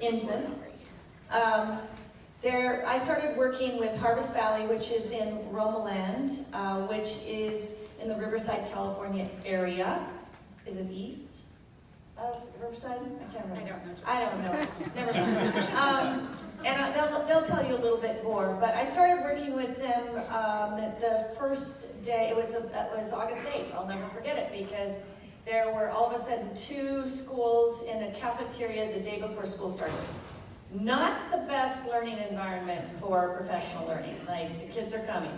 infant. I started working with Harvest Valley, which is in Romaland, which is in the Riverside, California area. Is it east of Riverside? I can't remember. I don't know. Never mind. And they'll tell you a little bit more. But I started working with them the first day. It was August 8th. I'll never forget it because there were all of a sudden 2 schools in a cafeteria the day before school started. Not the best learning environment for professional learning. Like, the kids are coming.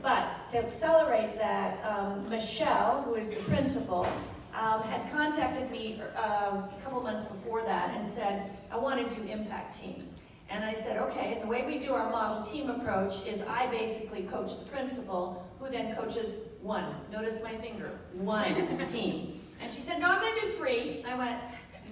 But to accelerate that, Michelle, who is the principal, had contacted me a couple months before that and said, I wanted to impact teams. And I said, okay, and the way we do our model team approach is I basically coach the principal, who then coaches one. Notice my finger, one team. And she said, no, I'm gonna do 3. I went,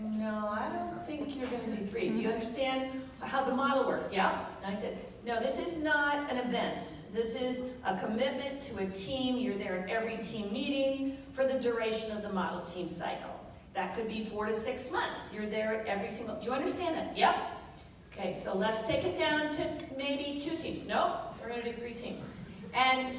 no, I don't think you're going to do 3. Do you understand how the model works? Yeah. And I said, no, this is not an event. This is a commitment to a team. You're there at every team meeting for the duration of the model team cycle. That could be 4 to 6 months. You're there at every single, do you understand that? Yep. Okay, so let's take it down to maybe 2 teams. Nope, we're going to do 3 teams. And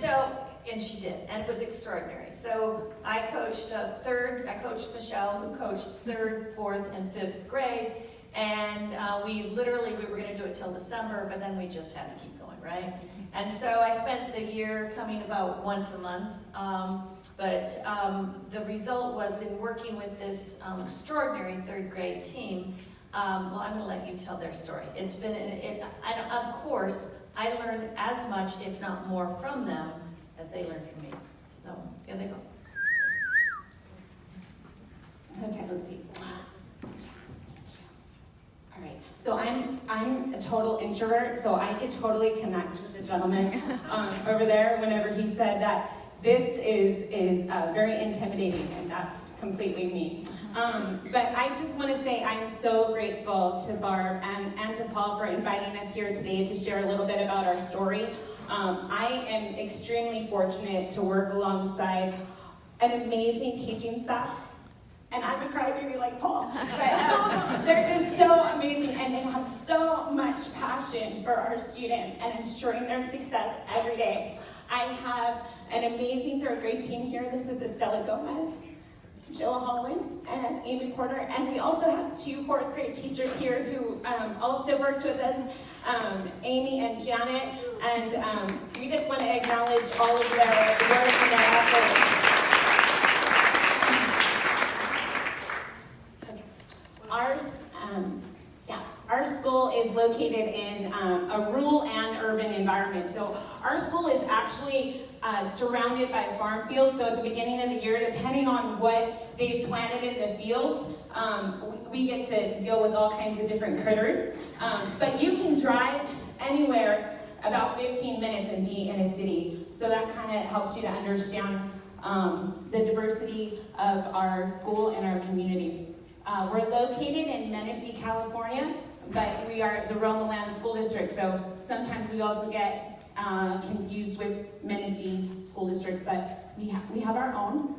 she did, and it was extraordinary. So I coached I coached Michelle, who coached 3rd, 4th, and 5th grade, and we were going to do it till December, but then we just had to keep going, right? And so I spent the year coming about once a month, but the result was in working with this extraordinary 3rd grade team. Well, I'm going to let you tell their story. It's been, and of course, I learned as much, if not more, from them as they learned from me. So, here they go. Okay, let's see. All right, so I'm a total introvert, so I could totally connect with the gentleman over there whenever he said that this is very intimidating, and that's completely me. But I just want to say I'm so grateful to Barb and to Paul for inviting us here today to share a little bit about our story. I am extremely fortunate to work alongside an amazing teaching staff. And I'm a crybaby like Paul. But they're just so amazing, and they have so much passion for our students and ensuring their success every day. I have an amazing 3rd grade team here. This is Estella Gomez, Jill Holland, and Amy Porter. And we also have 2 4th grade teachers here who also worked with us, Amy and Janet. And we just want to acknowledge all of their work and their efforts. Our school is located in a rural and urban environment. So our school is actually surrounded by farm fields. So at the beginning of the year, depending on what they've planted in the fields, we get to deal with all kinds of different critters. But you can drive anywhere about 15 minutes and be in a city. So that kind of helps you to understand the diversity of our school and our community. We're located in Menifee, California, but we are the Romaland School District, so sometimes we also get confused with Menifee School District, but we have our own.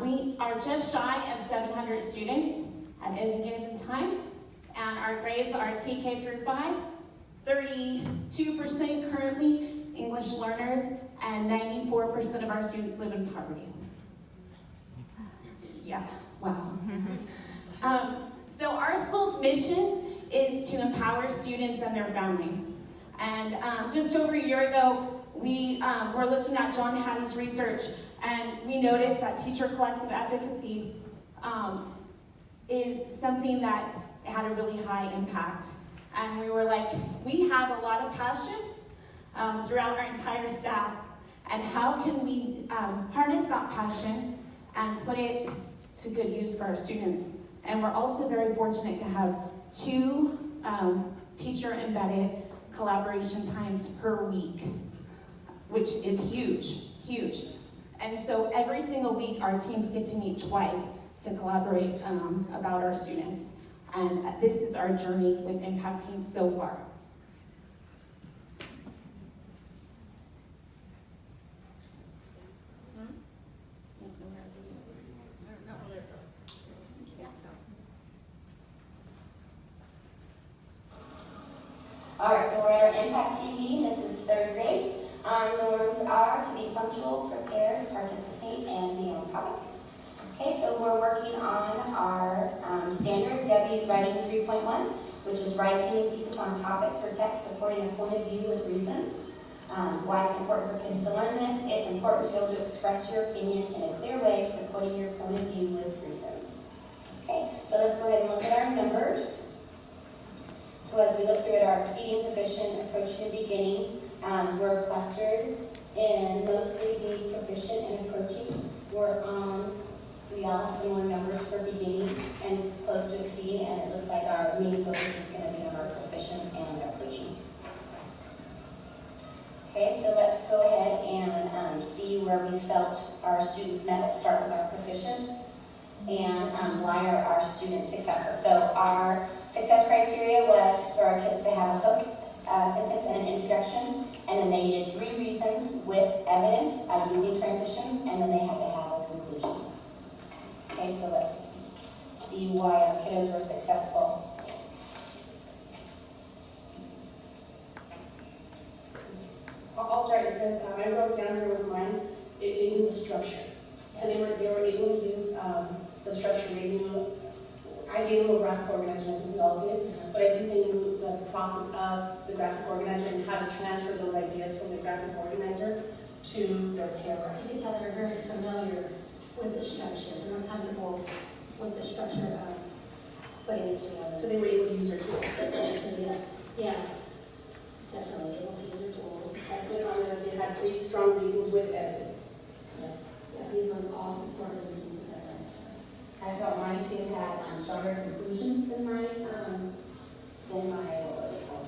We are just shy of 700 students at any given time, and our grades are TK through 5, 32% currently English learners, and 94% of our students live in poverty. Yeah, wow. So our school's mission is to empower students and their families. And just over a year ago, we were looking at John Hattie's research, and we noticed that teacher collective efficacy is something that had a really high impact. And we were like, we have a lot of passion throughout our entire staff, and how can we harness that passion and put it to good use for our students? And we're also very fortunate to have 2 teacher-embedded collaboration times per week, which is huge, huge. And so every single week, our teams get to meet twice to collaborate about our students. And this is our journey with Impact Teams so far. All right, so we're at our Impact TV. This is third grade. Our norms are to be punctual, prepare, participate, and be on topic. Okay, so we're working on our standard W writing 3.1, which is write opinion pieces on topics or text supporting a point of view with reasons. Why it's important for kids to learn this? It's important to be able to express your opinion in a clear way, supporting your point of view with reasons. Okay, so let's go ahead and look at our numbers. So as we look through it, our exceeding, proficient, approaching, and beginning, we're clustered in mostly the proficient and approaching. We all have similar numbers for beginning and close to exceeding, and it looks like our main focus is going to be on our proficient and approaching. Okay, so let's go ahead and see where we felt our students met. Let's start with our proficient and why are our students successful. So our success criteria was for our kids to have a hook sentence and an introduction, and then they needed 3 reasons with evidence using transitions, and then they had to have a conclusion. Okay, so let's see why our kiddos were successful. I'll start. It says, I wrote down here with mine, it knew the structure. So they were able to use the structure. They knew, I gave them a graphic organizer, I think we all did, but I think they knew the process of the graphic organizer and how to transfer those ideas from the graphic organizer to their paragraph. You can tell they were very familiar with the structure. They were comfortable with the structure of putting it together. So they were able to use their tools. So yes, definitely able to use their tools. I put on there, they had 3 strong reasons with evidence. Yes. Yeah, these ones all support the reasons that I thought mine too had stronger conclusions than my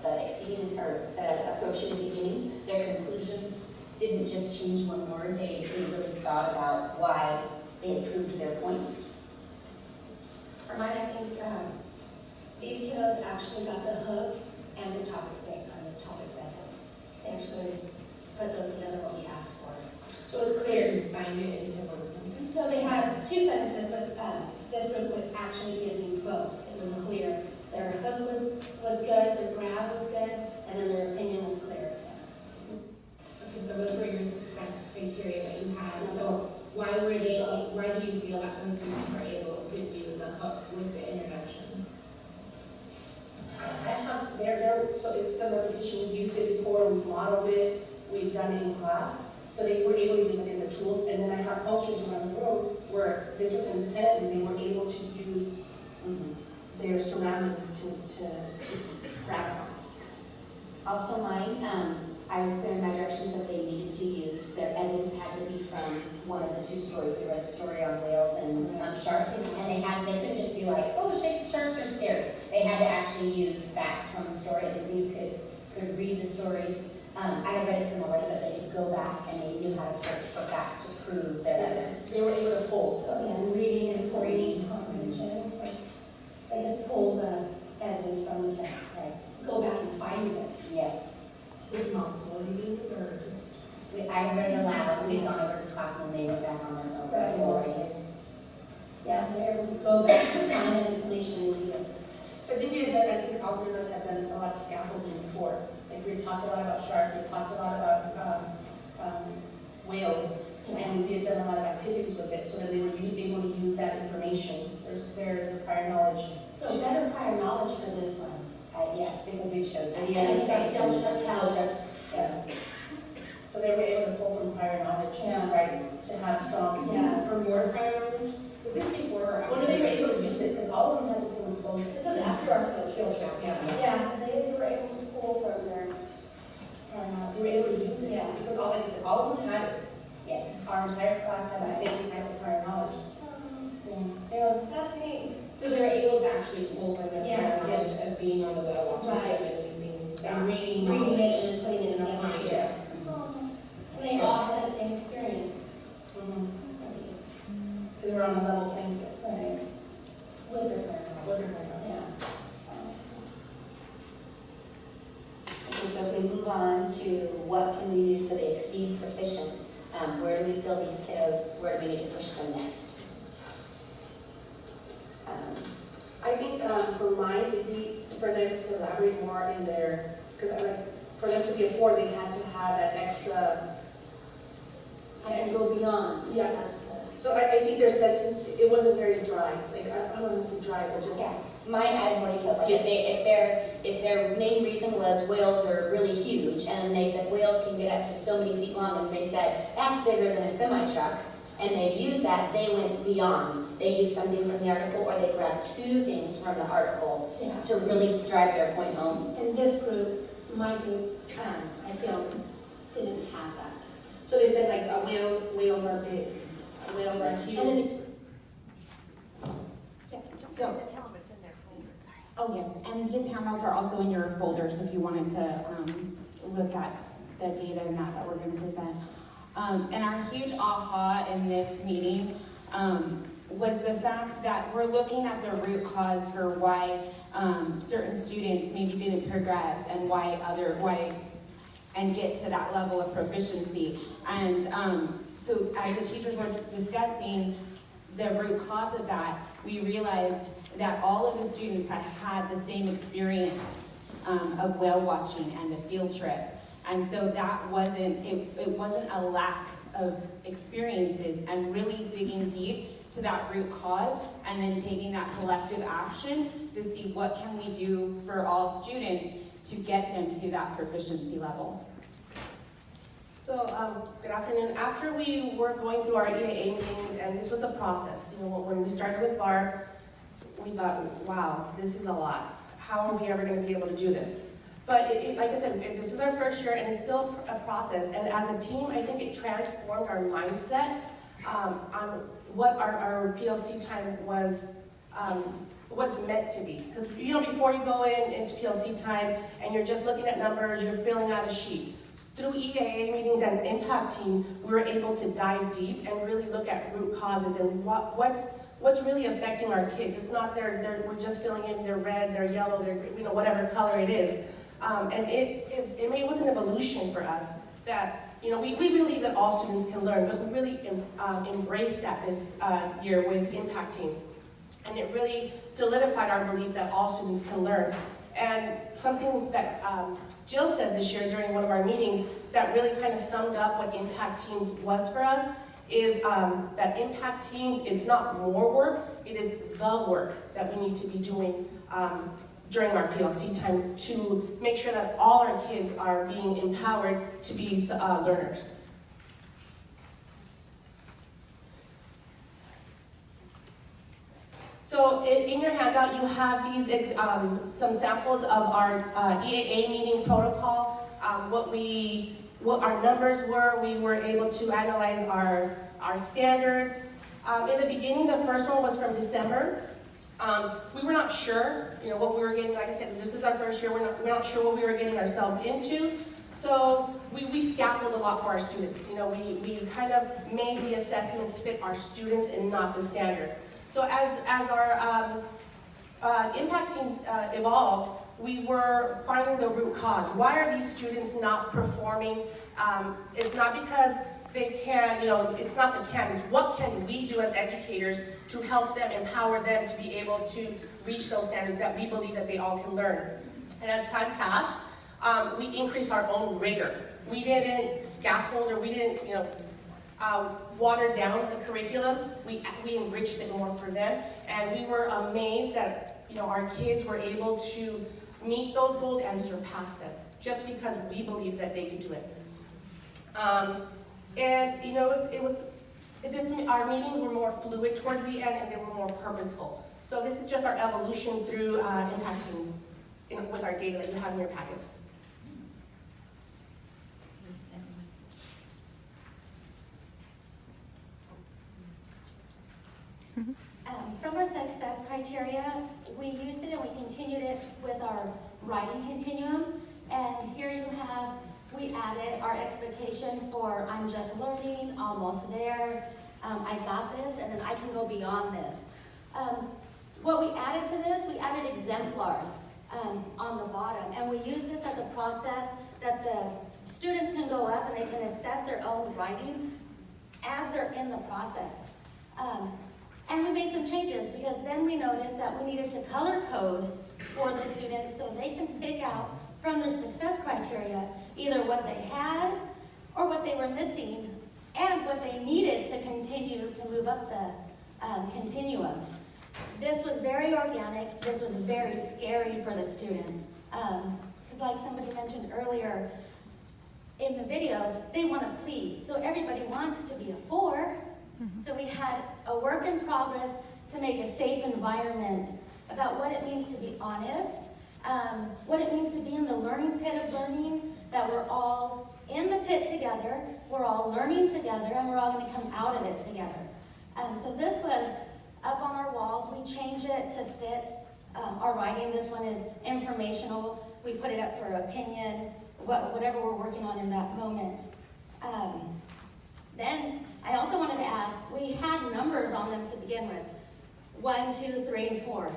the exceeding or the approach in the beginning. Their conclusions didn't just change one word. They really thought about why they had proved their point. For mine, I think these kiddos actually got the hook and the topic sentence. They actually put those together what we asked for. So it's clear to bind it into one sentence. So they had 2 sentences, but this group would actually give me both. It was clear. Their hook was good, their grab was good, and then their opinion was clear. Okay, so those were your success criteria that you had. So why do you feel that those students were able to do the hook with the introduction? So it's the repetition. We used it before, we modeled it, we've done it in class. So they were able to use it in the tools, and then I have posters around the room where this was independent, and they were able to use their surroundings to grab on. Also mine, I was clear in my directions that they needed to use. Their evidence had to be from one of the 2 stories. We read a story on whales and sharks, and they couldn't just be like, oh, sharks are scared. They had to actually use facts from the story, and so these kids could read the stories. I had read it to them already, but they could go back and they knew how to search for facts to prove their evidence. They were able to pull. And reading comprehension. They could pull the evidence from the text, go back and find it. Yes. With multiple readings or just? I read it aloud. We had gone over to class and they went back on their own. Right. Yeah, so they're able to go back and find that information and read it. So I think all 3 of us have done a lot of scaffolding before. Like we talked a lot about sharks, we talked a lot about whales, and we had done a lot of activities with it, so that they were able to use that information. There's their prior knowledge. So better prior knowledge for this one. Yes, because we showed And videos. it's got field trip trips. Yes. So they were able to pull from prior knowledge, right, to have strong, Yeah. or more prior knowledge. Was this before or after? Well, they were able to use it, because all of them had the same exposure. This was after our field trip. Yeah. Yeah, so they were able to pull from their, They were able to use it, Yeah. because all of them had it. Yes. Our entire class had the same type of prior knowledge. Yeah. that's neat. So they were able to actually pull from their Yeah. prior knowledge of being on the whale watching Right. ship and using that. And reading Reading knowledge. it and putting it and applying together. it. And they all had that same experience. Mhm. So they were on a level playing field. Right. With their prior knowledge. With their prior knowledge. Yeah. Okay, so if we move on to what can we do so they exceed proficient, where do we feel these kiddos, where do we need to push them next? I think for mine, it'd be for them to elaborate more in their Because for them to be a 4, they had to have that extra. And go beyond. Yeah. That's the. So I think their sentence, it wasn't very dry. Like, I don't want to say dry, but just. Yeah, mine added more details, like Yes. if their main reason was whales are really huge, and they said whales can get up to so many feet long, and they said that's bigger than a semi-truck, and they used that, they went beyond. They used something from the article, or they grabbed 2 things from the article Yeah. to really drive their point home. And this group, my group, I feel, didn't have that. So they said like whales are big, whales are huge. And then, So, oh yes, and these handouts are also in your folders if you wanted to look at the data and that we're going to present. And our huge aha in this meeting was the fact that we're looking at the root cause for why certain students maybe didn't progress and why and get to that level of proficiency. And so as the teachers were discussing the root cause of that, we realized that all of the students had the same experience of whale watching and the field trip. And so that wasn't a lack of experiences, and really digging deep to that root cause and then taking that collective action to see what can we do for all students to get them to that proficiency level. So, good afternoon. After we were going through our EAA meetings, and this was a process, when we started with Barb, we thought, wow, this is a lot. How are we ever going to be able to do this? But like I said, this is our first year, and it's still a process. And as a team, I think it transformed our mindset on what our PLC time was, what's meant to be. Because before you go into PLC time and you're just looking at numbers, you're filling out a sheet. Through EAA meetings and impact teams, we were able to dive deep and really look at root causes and what's really affecting our kids. It's not we're just filling in their red, their yellow, their whatever color it is. And it was an evolution for us that we believe that all students can learn, but we really embraced that this year with impact teams. And it really solidified our belief that all students can learn. And something that Jill said this year during one of our meetings that really kind of summed up what impact teams was for us is that impact teams is not more work, it is the work that we need to be doing during our PLC time to make sure that all our kids are being empowered to be learners. So in your handout, you have these some samples of our EAA meeting protocol, what our numbers were. We were able to analyze our standards. In the beginning, the first one was from December. We were not sure, what we were getting. Like I said, this is our first year. We're not sure what we were getting ourselves into. So we scaffold a lot for our students. We kind of made the assessments fit our students and not the standard. So as our impact teams evolved, we were finding the root cause. Why are these students not performing? It's not because they can't, it's not the can, it's what can we do as educators to help them, empower them to be able to reach those standards that we believe that they all can learn. And as time passed, we increased our own rigor. We didn't scaffold or we didn't, water down the curriculum. We enriched it more for them, and we were amazed that our kids were able to meet those goals and surpass them just because we believed that they could do it. Our meetings were more fluid towards the end, and they were more purposeful. So this is just our evolution through impact teams with our data that you have in your packets. From our success criteria, we used it and we continued it with our writing continuum. And here you have, we added our expectation for I'm just learning, almost there, I got this, and then I can go beyond this. What we added to this, we added exemplars on the bottom. And we use this as a process that the students can go up and they can assess their own writing as they're in the process. And we made some changes because then we noticed that we needed to color code for the students so they can pick out from their success criteria, either what they had or what they were missing and what they needed to continue to move up the continuum. This was very organic. This was very scary for the students. Because like somebody mentioned earlier in the video, they want to please. So everybody wants to be a 4. So we had a work in progress to make a safe environment about what it means to be honest, what it means to be in the learning pit of learning, that we're all in the pit together, we're all learning together, and we're all going to come out of it together. So this was up on our walls. We changed it to fit our writing. This one is informational. We put it up for opinion, whatever we're working on in that moment. Then I also wanted to add, we had numbers on them to begin with. 1, 2, 3, and 4.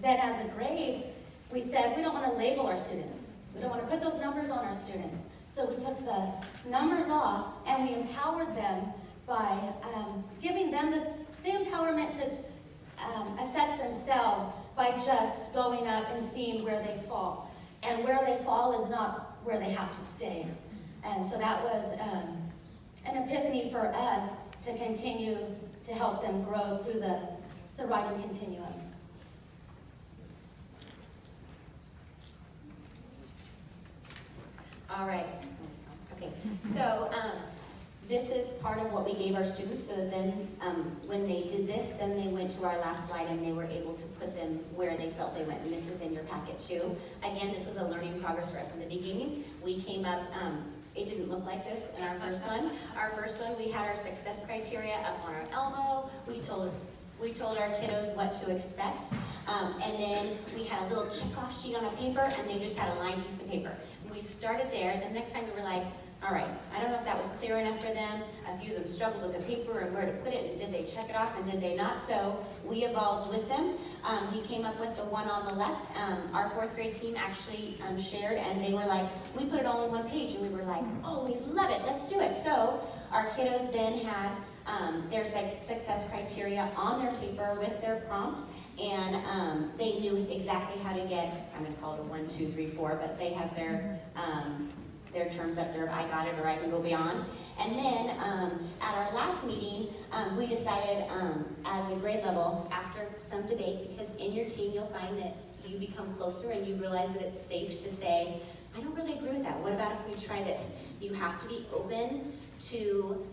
Then as a grade, we said we don't want to label our students. We don't want to put those numbers on our students. So we took the numbers off and we empowered them by giving them the empowerment to assess themselves by just going up and seeing where they fall. And where they fall is not where they have to stay. And so that was an epiphany for us to continue to help them grow through the writing continuum. All right. Okay. So this is part of what we gave our students. So then when they did this, then they went to our last slide and they were able to put them where they felt they went. And this is in your packet too. Again, this was a learning progress for us in the beginning. We came up, it didn't look like this in our first one. Our first one, we had our success criteria up on our elbow. We told our kiddos what to expect. And then we had a little check-off sheet on a paper, and they just had a lined piece of paper. And we started there. The next time we were like, all right, I don't know if that was clear enough for them. A few of them struggled with the paper and where to put it, and did they check it off, and did they not? So we evolved with them. We came up with the one on the left. Our 4th grade team actually shared, and they were like, we put it all on one page, and we were like, oh, we love it, let's do it. So our kiddos then had their success criteria on their paper with their prompt, and they knew exactly how to get, I'm going to call it a 1, 2, 3, 4, but they have their terms up there, I got it, or I can go beyond. And then at our last meeting, we decided as a grade level, after some debate, because in your team you'll find that you become closer and you realize that it's safe to say, I don't really agree with that. What about if we try this? You have to be open to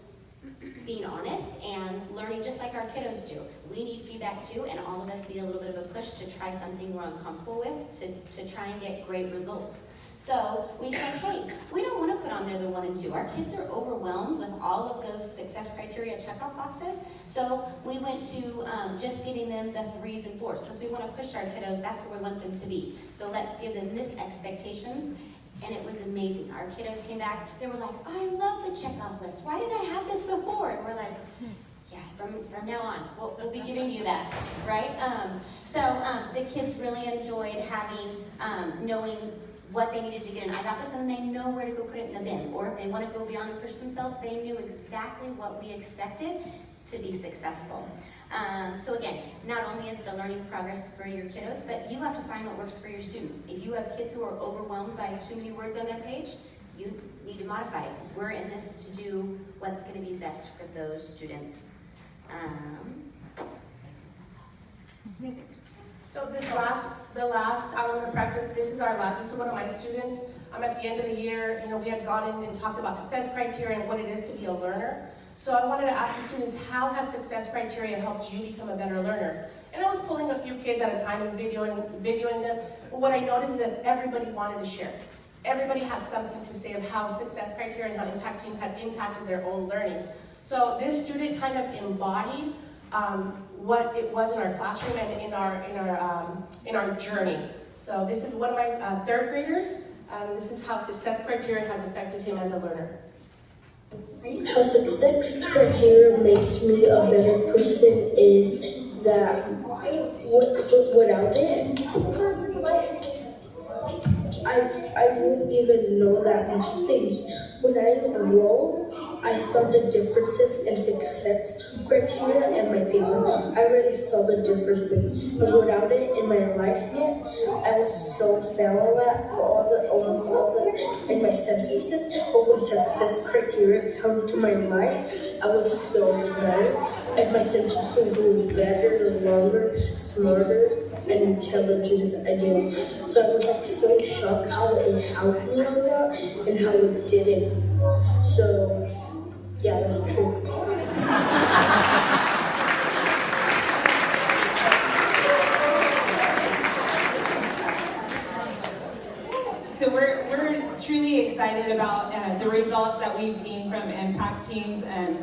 being honest and learning just like our kiddos do. We need feedback too, and all of us need a little bit of a push to try something we're uncomfortable with to try and get great results. So we said, hey, we don't want to put on there the 1 and 2. Our kids are overwhelmed with all of those success criteria checkoff boxes. So we went to just getting them the 3s and 4s because we want to push our kiddos. That's where we want them to be. So let's give them this expectations. And it was amazing. Our kiddos came back. They were like, I love the checkoff list. Why didn't I have this before? And we're like, yeah, from now on, we'll be giving you that, right? So the kids really enjoyed having, knowing what they needed to get in. I got this, and they know where to go put it in the bin. Or if they want to go beyond and push themselves, they knew exactly what we expected to be successful. So again, not only is it a learning progress for your kiddos, but you have to find what works for your students. If you have kids who are overwhelmed by too many words on their page, you need to modify it. We're in this to do what's going to be best for those students. So the last, I want to preface, this is one of my students. At the end of the year, we had gone in and talked about success criteria and what it is to be a learner. So I wanted to ask the students, how has success criteria helped you become a better learner? And I was pulling a few kids at a time and videoing them. But what I noticed is that everybody wanted to share. Everybody had something to say of how success criteria and how impact teams had impacted their own learning. So this student kind of embodied what it was in our classroom and in our journey. So this is one of my 3rd graders. This is how success criteria has affected him as a learner. How success criteria makes me a better person is that without it, I wouldn't even know that much things. When I enroll, I saw the differences in success criteria in my paper. I already saw the differences, but without it in my life yet, I was so failed at almost all the in my sentences. But when success criteria come to my life, I was so better, and my sentences grew better, longer, smarter, and intelligent again. So I was like so shocked how it helped me a lot and how it didn't. So yeah, that's true. So we're truly excited about the results that we've seen from impact teams in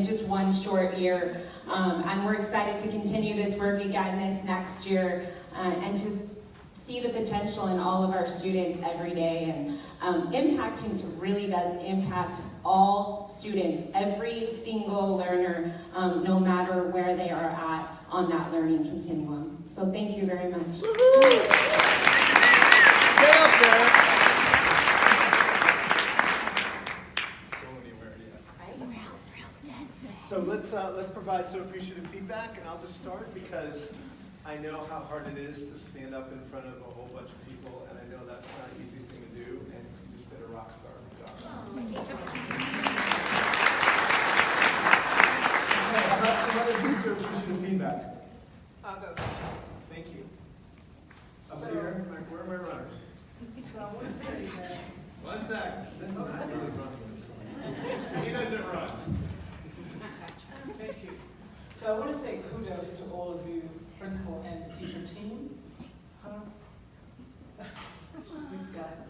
just one short year. And we're excited to continue this work again this next year and just see the potential in all of our students every day. And impact teams really does impact all students, every single learner, no matter where they are at on that learning continuum. So thank you very much. Stay up there. So let's provide some appreciative feedback, and I'll just start because I know how hard it is to stand up in front of a whole bunch of people, and I know that's not an easy thing to do, and you just did a rock star job. Okay, how about some other piece of appreciative feedback? I'll go. Thank you. Up here, like, where are my runners? So I want to say that. One sec. This is not really running. He doesn't run. Thank you. So I want to say kudos to all of you, principal and the teacher team. These guys.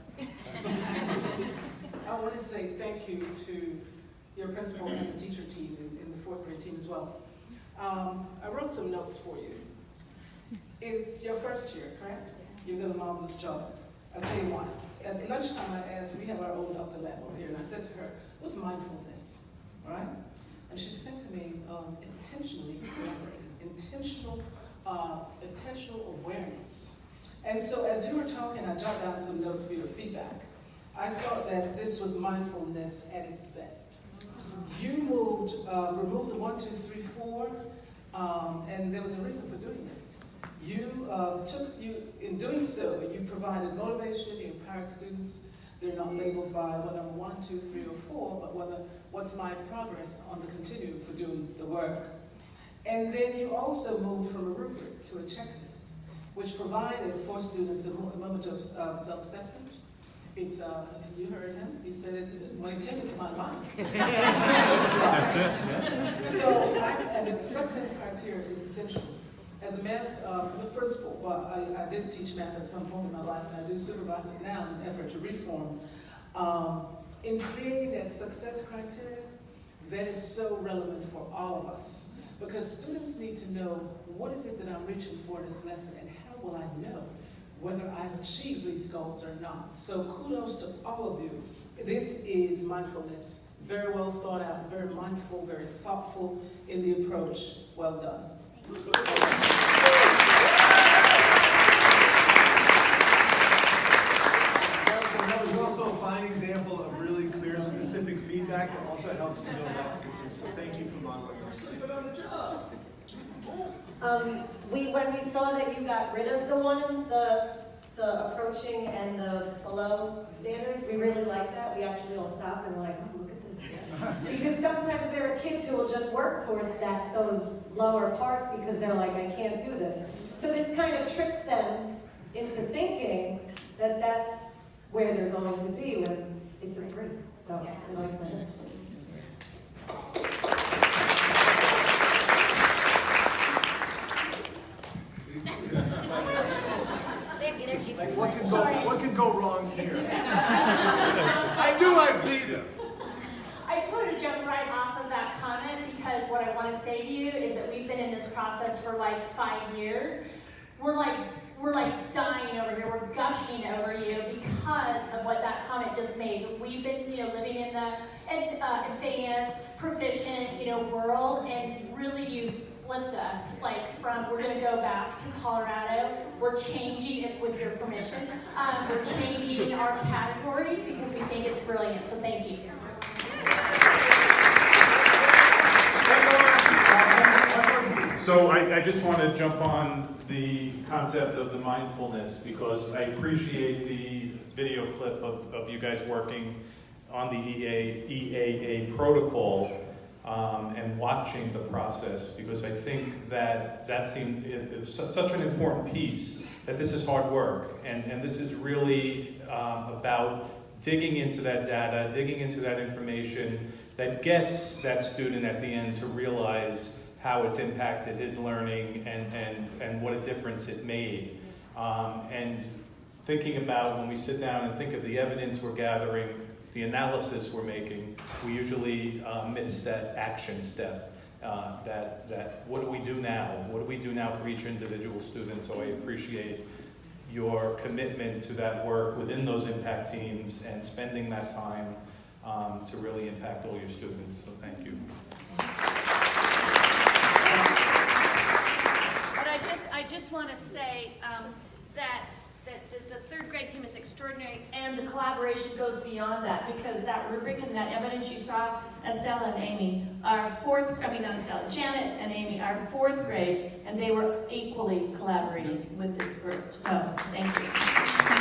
I want to say thank you to your principal and the teacher team and the fourth grade team as well. I wrote some notes for you. It's your first year, correct? You've done a marvelous job. I'll tell you why. At lunchtime, I asked, we have our own Dr. Lambo here, and I said to her, what's mindfulness, all right? And she said to me, intentionally collaborating, intentional awareness. And so as you were talking, I jotted down some notes for your feedback. I thought that this was mindfulness at its best. You removed the 1, 2, 3, 4, and there was a reason for doing that. In doing so, you provided motivation, you empowered students. They're not labeled by whether I'm 1, 2, 3, or 4, but what's my progress on the continuum for doing the work. And then you also moved from a rubric to a checklist, which provided for students a moment of self-assessment. It's, you heard him, he said when it came into my life. And the success criteria is essential. As a math principal, well, I did teach math at some point in my life, and I do supervise it now in an effort to reform. In creating that success criteria, that is so relevant for all of us. Because students need to know, what is it that I'm reaching for in this lesson, and how will I know whether I've achieved these goals or not? So kudos to all of you. This is mindfulness. Very well thought out, very mindful, very thoughtful in the approach. Well done. That was also a fine example of really clear, specific feedback that also helps to build efficacy. So thank you for modeling this. Keep it on the job. When we saw that you got rid of the approaching and the below standards, we really liked that. We actually all stopped and were like, oh, look at this. Because sometimes there are kids who will just work toward those lower parts because they're like, I can't do this. So this kind of tricks them into thinking that that's where they're going to be when it's a 3. So we like that. Like, what could go wrong here? I knew I'd beat him. I just wanted to jump right off of that comment because what I want to say to you is that we've been in this process for like 5 years. We're like dying over here. We're gushing over you because of what that comment just made. We've been, living in the advanced, proficient, world, and really you've flipped us. Like we're going to go back to Colorado. We're changing it with your permission. We're changing our categories because we think it's brilliant. So thank you. So I just want to jump on the concept of the mindfulness because I appreciate the video clip of you guys working on the EAA protocol and watching the process, because I think that seemed such an important piece, that this is hard work, and this is really about digging into that data, digging into that information that gets that student at the end to realize how it's impacted his learning and what a difference it made. And thinking about when we sit down and think of the evidence we're gathering, the analysis we're making, we usually miss that action step. That what do we do now? What do we do now for each individual student? So I appreciate your commitment to that work within those impact teams and spending that time to really impact all your students. So thank you. But I just want to say that the third grade team is extraordinary, and the collaboration goes beyond that, because that rubric and that evidence you saw, Estella and Amy, Janet and Amy are fourth grade, and they were equally collaborating with this group. So thank you.